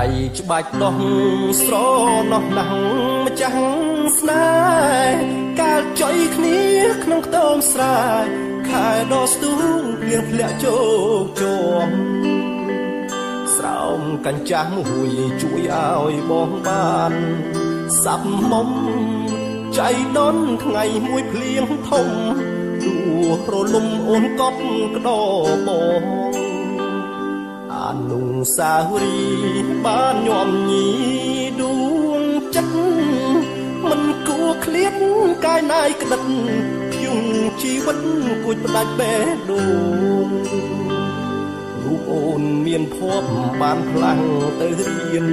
ៃច្បាច់ដោះស្រណោះណាស់ម្ចាស់ស្នេហ៍កាលចុយគ្នាក្នុងខ្ទមស្រែខែដោះស្ទូងភ្លៀងធ្លាក់ជោគជាប់ស្រោមកាញ់ចាស់មួយជួយឲ្យបងបានសាប់មុំចៃដនថ្ងៃមួយភ្លៀងធំដួលរលំអូនកប់ក្តោបងអនុសាវរីយ៍បានញោមញីដួងចិត្តមិនគួរឃ្លាតកាយណាយក្តិតខ្ញុំជីវិតគួចផ្ដាច់បេះដូងរូបអូនមានភ័ព្វបានផ្លាំងទៅរៀន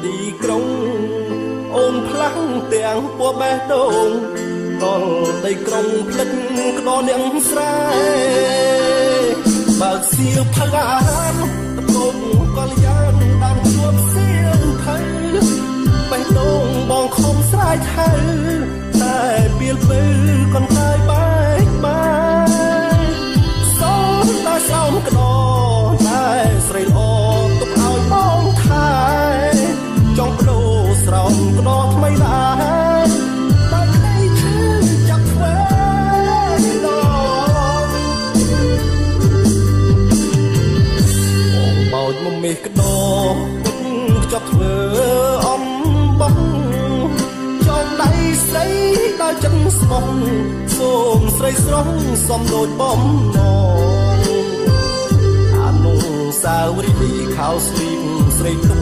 ទីក្រុងអូនផ្លាំងទាំងពួរបេះដូងដល់ដីក្រុងភ្លេចក្តោនាងស្រែបើកសៀវភៅអាហារតបងកលយានបានជួបសៀវភៅបេះដូងបងខំស្រែកហៅតែពេលពេលកន្តាយបែកបាយសូមតែស្រោមក្តោតែស្រីល្អទុកឲ្យបងថែចង់បដូរស្រោមក្តោថ្មីដែរតែក្តីឈឺចាប់ធ្វើដល់បងបោចមកមេះក្តោចាប់ធ្វើអំបងចង់ដៃស្រីដល់ចិត្តស្មោះសូមស្រីស្រស់សំដូចបំណងអនុសាវរីយ៍ខោស្លីមស្រីទុក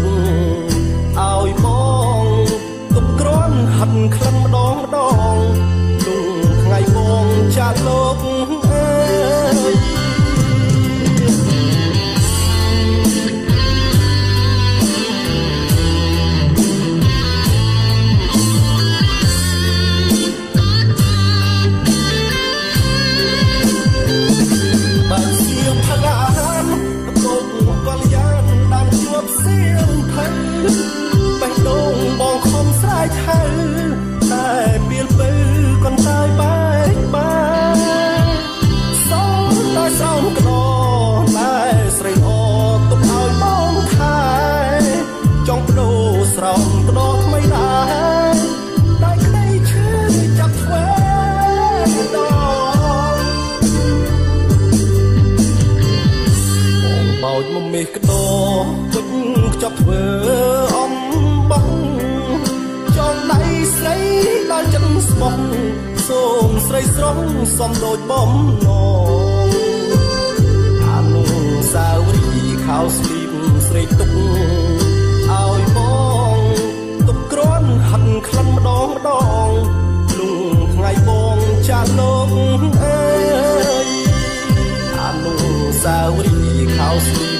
ឲ្យបងទុកក្រន់ហាត់ក្លិនម្ដងដងលុងថ្ងៃបងចាក់លោកអើយបេះដូងបងខំស្រែកហៅតែពេលពេលកន្តាយបែកបាយសូមតែស្រោមក្តោតែស្រីល្អទុកឲ្យបងថែចង់បដូរស្រោមក្តោថ្មីដែរតែក្តីឈឺចាប់ធ្វើដល់បងបោចមកមេះក្តោទុកចាប់ធ្វើអំបងចង់ដៃស្រីដល់ចិត្តស្មោះសូមស្រីស្រស់សំដូចបំណងអនុសាវរីយ៍ខោស្លីមស្រីទុកឲ្យបងទុកក្រន់ហាត់ក្លិនម្ដងម្ដងលុងថ្ងៃបងចាក់លោកអើយអនុសាវរីយ៍ខោស្លី